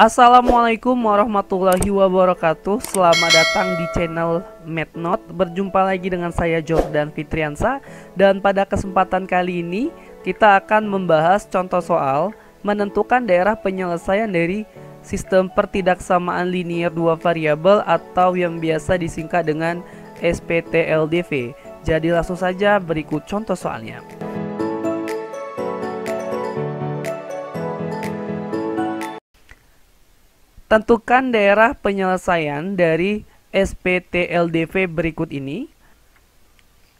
Assalamualaikum warahmatullahi wabarakatuh. Selamat datang di channel MathNote. Berjumpa lagi dengan saya Jordan Fitriansa. Dan pada kesempatan kali ini kita akan membahas contoh soal menentukan daerah penyelesaian dari sistem pertidaksamaan linier dua variabel atau yang biasa disingkat dengan SPTLDV. Jadi langsung saja berikut contoh soalnya. Tentukan daerah penyelesaian dari SPTLDV berikut ini.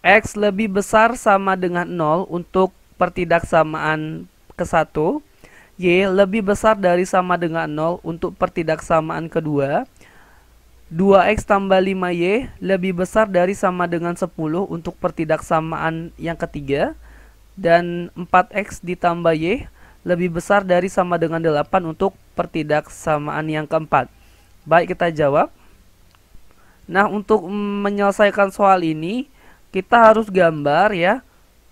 X lebih besar sama dengan 0 untuk pertidaksamaan ke-1. Y lebih besar dari sama dengan 0 untuk pertidaksamaan kedua. 2X tambah 5Y lebih besar dari sama dengan 10 untuk pertidaksamaan yang ketiga. Dan 4X ditambah Y lebih besar dari sama dengan 8 untuk pertidaksamaan yang keempat. Baik, kita jawab. Nah, untuk menyelesaikan soal ini kita harus gambar ya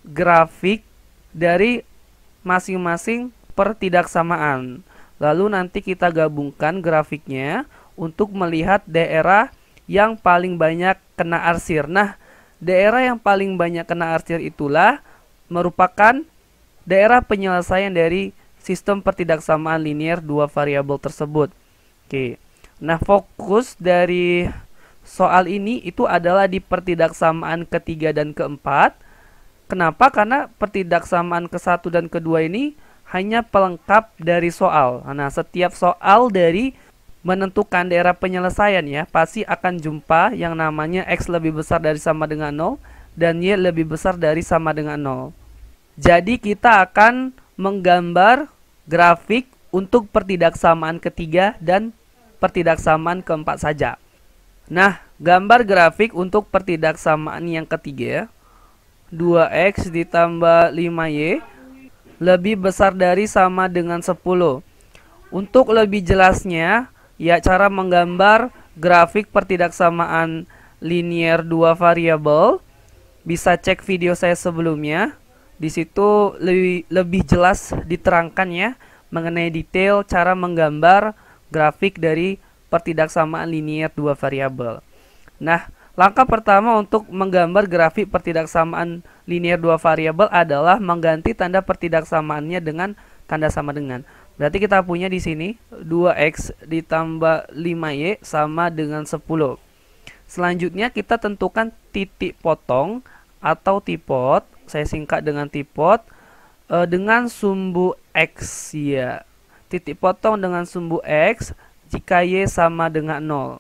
grafik dari masing-masing pertidaksamaan. Lalu nanti kita gabungkan grafiknya untuk melihat daerah yang paling banyak kena arsir. Nah, daerah yang paling banyak kena arsir itulah merupakan daerah penyelesaian dari sistem pertidaksamaan linier dua variabel tersebut. Oke. Nah, fokus dari soal ini itu adalah di pertidaksamaan ketiga dan keempat. Kenapa? Karena pertidaksamaan ke-1 dan kedua ini hanya pelengkap dari soal. Nah, setiap soal dari menentukan daerah penyelesaian ya, pasti akan jumpa yang namanya X lebih besar dari sama dengan 0 dan Y lebih besar dari sama dengan 0. Jadi kita akan menggambar grafik untuk pertidaksamaan ketiga dan pertidaksamaan keempat saja. Nah, gambar grafik untuk pertidaksamaan yang ketiga. 2X ditambah 5Y lebih besar dari sama dengan 10. Untuk lebih jelasnya, ya cara menggambar grafik pertidaksamaan linier dua variabel, bisa cek video saya sebelumnya. Di situ lebih jelas diterangkan ya mengenai detail cara menggambar grafik dari pertidaksamaan linier dua variabel. Nah, langkah pertama untuk menggambar grafik pertidaksamaan linier dua variabel adalah mengganti tanda pertidaksamaannya dengan tanda sama dengan. Berarti kita punya di sini 2X ditambah 5Y sama dengan 10. Selanjutnya kita tentukan titik potong atau tipot. Saya singkat dengan tipot dengan sumbu X ya. Titik potong dengan sumbu X jika Y sama dengan 0.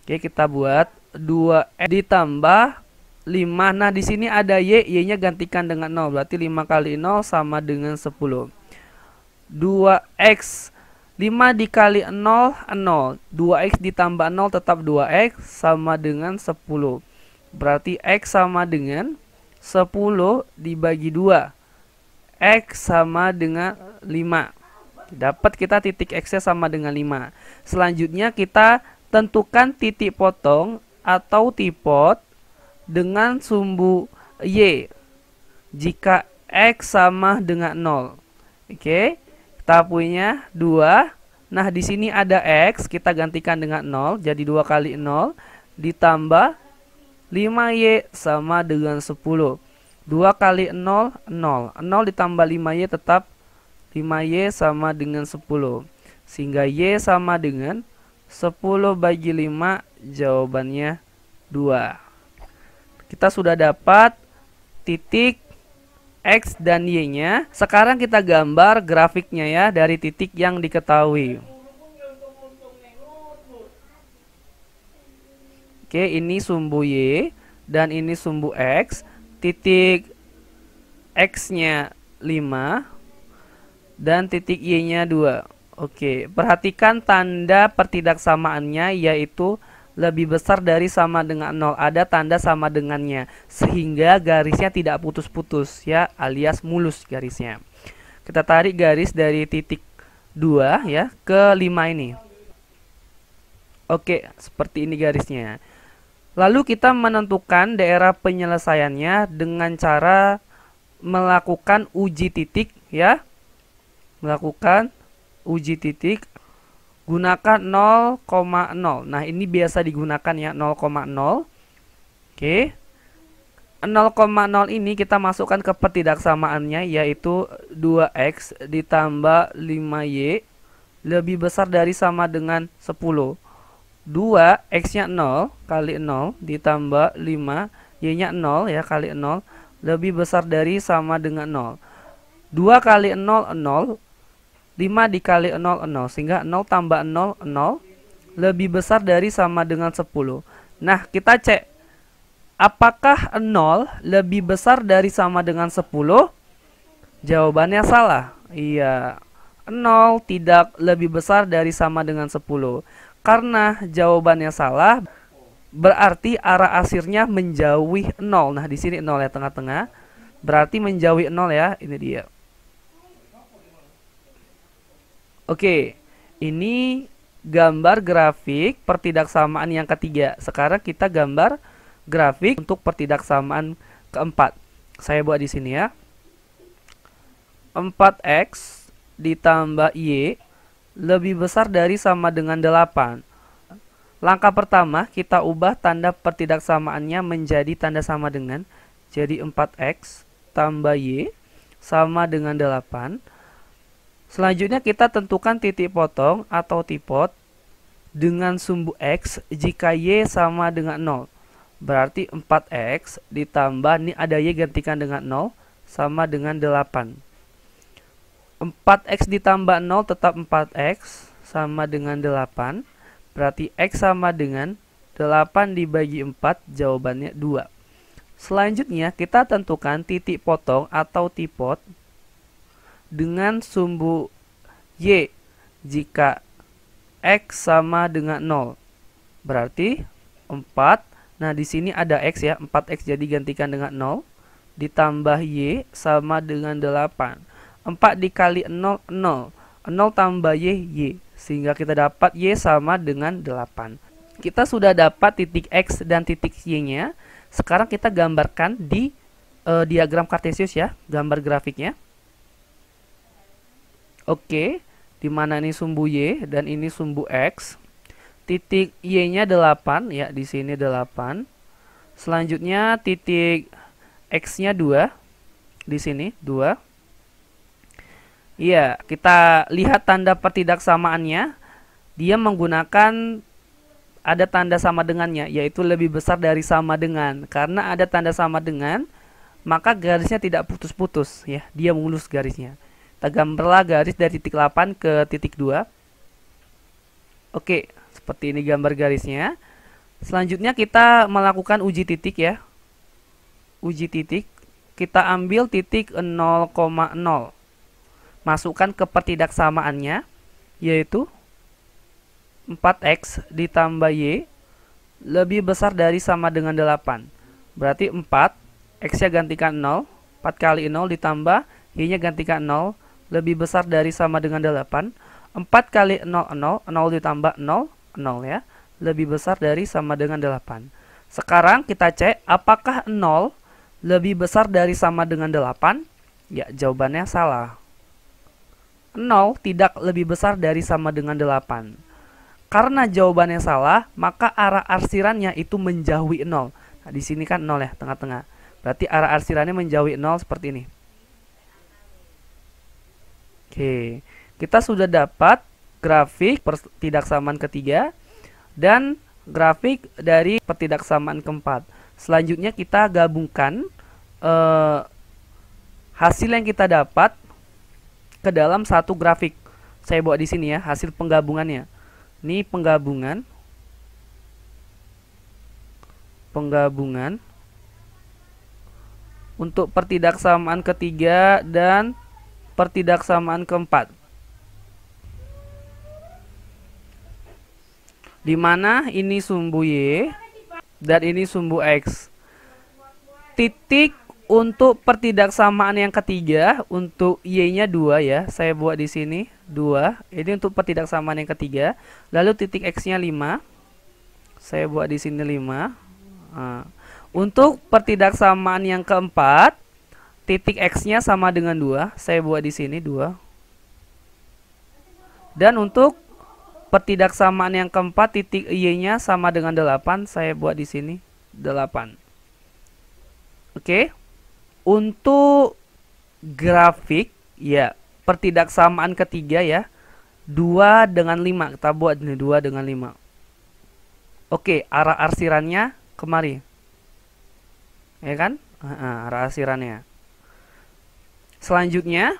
Oke, kita buat 2X ditambah 5. Nah, di sini ada Y, Y-nya gantikan dengan 0. Berarti 5 kali 0 sama dengan 10. 2X 5 dikali 0, 0. 2X ditambah 0 tetap 2X sama dengan 10. Berarti X sama dengan 10 dibagi 2. X sama dengan 5. Dapat kita titik X-nya sama dengan 5. Selanjutnya kita tentukan titik potong atau tipot dengan sumbu Y jika X sama dengan 0. Oke, kita punya 2. Nah, di sini ada X, kita gantikan dengan 0. Jadi 2 kali 0 ditambah 5Y sama dengan 10. 2 kali 0, 0. 0 ditambah 5Y tetap 5Y sama dengan 10. Sehingga Y sama dengan 10 bagi 5, jawabannya 2. Kita sudah dapat titik X dan Y-nya. Sekarang kita gambar grafiknya ya dari titik yang diketahui. Oke, ini sumbu Y dan ini sumbu X. Titik X-nya 5 dan titik Y-nya 2. Oke, perhatikan tanda pertidaksamaannya yaitu lebih besar dari sama dengan 0. Ada tanda sama dengannya sehingga garisnya tidak putus-putus ya, alias mulus garisnya. Kita tarik garis dari titik 2 ya ke 5 ini. Oke, seperti ini garisnya. Lalu kita menentukan daerah penyelesaiannya dengan cara melakukan uji titik ya. Melakukan uji titik gunakan 0,0. Nah, ini biasa digunakan ya, 0,0. Oke. 0,0 ini kita masukkan ke pertidaksamaannya, yaitu 2x ditambah 5y lebih besar dari sama dengan 10. 2 x-nya 0 kali 0 ditambah 5 y-nya 0 ya kali 0 lebih besar dari sama dengan 0. 2 kali 0 0, 5 dikali 0 0, sehingga 0 tambah 0 0 lebih besar dari sama dengan 10. Nah, kita cek apakah 0 lebih besar dari sama dengan 10? Jawabannya salah. Iya, 0 tidak lebih besar dari sama dengan 10. Karena jawabannya salah, berarti arah arsirnya menjauhi 0. Nah, di sini 0 ya, tengah-tengah. Berarti menjauhi 0 ya, ini dia. Oke, ini gambar grafik pertidaksamaan yang ketiga. Sekarang kita gambar grafik untuk pertidaksamaan keempat. Saya buat di sini ya. 4x ditambah y lebih besar dari sama dengan 8. Langkah pertama, kita ubah tanda pertidaksamaannya menjadi tanda sama dengan. Jadi 4x tambah y sama dengan 8. Selanjutnya kita tentukan titik potong atau tipot dengan sumbu x jika y sama dengan 0. Berarti 4x ditambah, ini ada y gantikan dengan 0, sama dengan 8. 4x ditambah 0 tetap 4x sama dengan 8. Berarti x sama dengan 8 dibagi 4, jawabannya 2. Selanjutnya kita tentukan titik potong atau tipot dengan sumbu y jika x sama dengan 0. Berarti 4. Nah, di sini ada x ya, 4x jadi gantikan dengan 0 ditambah y sama dengan 8. 4 dikali 0 0. 0 tambah y sehingga kita dapat y sama dengan 8. Kita sudah dapat titik x dan titik y-nya. Sekarang kita gambarkan di diagram kartesius ya, gambar grafiknya. Oke, di mana ini sumbu y dan ini sumbu x. Titik y-nya 8 ya, di sini 8. Selanjutnya titik x-nya 2. Di sini 2. Iya, kita lihat tanda pertidaksamaannya. Dia menggunakan ada tanda sama dengannya, yaitu lebih besar dari sama dengan. Karena ada tanda sama dengan, maka garisnya tidak putus-putus ya, dia mulus garisnya. Kita gambarlah garis dari titik 8 ke titik 2. Oke, seperti ini gambar garisnya. Selanjutnya kita melakukan uji titik ya. Uji titik. Kita ambil titik 0,0. Masukkan ke pertidaksamaannya, yaitu 4x ditambah y lebih besar dari sama dengan 8. Berarti 4, x-nya gantikan 0. 4 kali 0 ditambah y-nya gantikan 0 lebih besar dari sama dengan 8. 4 kali 0 0, 0 ditambah 0 0 ya, lebih besar dari sama dengan 8. Sekarang kita cek apakah 0 lebih besar dari sama dengan 8? Ya, jawabannya salah. 0 tidak lebih besar dari sama dengan 8. Karena jawabannya salah, maka arah arsirannya itu menjauhi 0. Nah, di sini kan 0 ya, tengah-tengah. Berarti arah arsirannya menjauhi 0 seperti ini. Oke, kita sudah dapat grafik pertidaksamaan ketiga dan grafik dari pertidaksamaan keempat. Selanjutnya kita gabungkan hasil yang kita dapat ke dalam satu grafik. Saya buat di sini ya, hasil penggabungannya. Ini penggabungan untuk pertidaksamaan ketiga dan pertidaksamaan keempat. Di mana ini sumbu y dan ini sumbu x. Titik untuk pertidaksamaan yang ketiga, untuk y-nya 2 ya. Saya buat di sini 2. Ini untuk pertidaksamaan yang ketiga. Lalu titik x-nya 5. Saya buat di sini 5. Nah, untuk pertidaksamaan yang keempat, titik x-nya sama dengan 2. Saya buat di sini 2. Dan untuk Pertidaksamaan yang keempat, titik Y-nya sama dengan 8. Saya buat di sini 8. Oke. Untuk grafik, ya, pertidaksamaan ketiga ya. 2 dengan 5. Kita buat ini 2 dengan 5. Oke, arah arsirannya kemari. Ya kan? Arah arsirannya. Selanjutnya,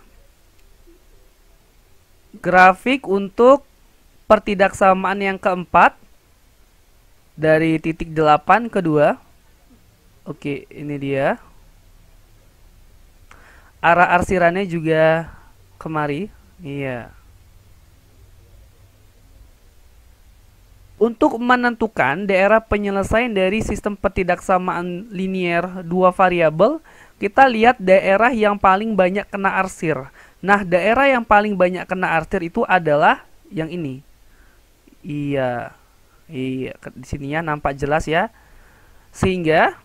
grafik untuk pertidaksamaan yang keempat dari titik 8 ke 2. Oke, ini dia. Arah arsirannya juga kemari. Iya. Untuk menentukan daerah penyelesaian dari sistem pertidaksamaan linier dua variabel, kita lihat daerah yang paling banyak kena arsir. Nah, daerah yang paling banyak kena arsir itu adalah yang ini. Iya. Iya, di sininya nampak jelas ya. Sehingga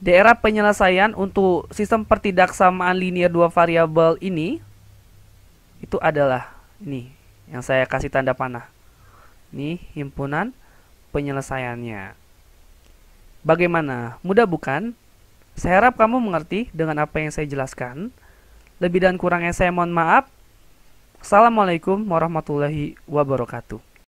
daerah penyelesaian untuk sistem pertidaksamaan linier dua variabel ini itu adalah ini yang saya kasih tanda panah. Ini himpunan penyelesaiannya. Bagaimana? Mudah bukan? Saya harap kamu mengerti dengan apa yang saya jelaskan. Lebih dan kurangnya saya mohon maaf. Assalamualaikum warahmatullahi wabarakatuh.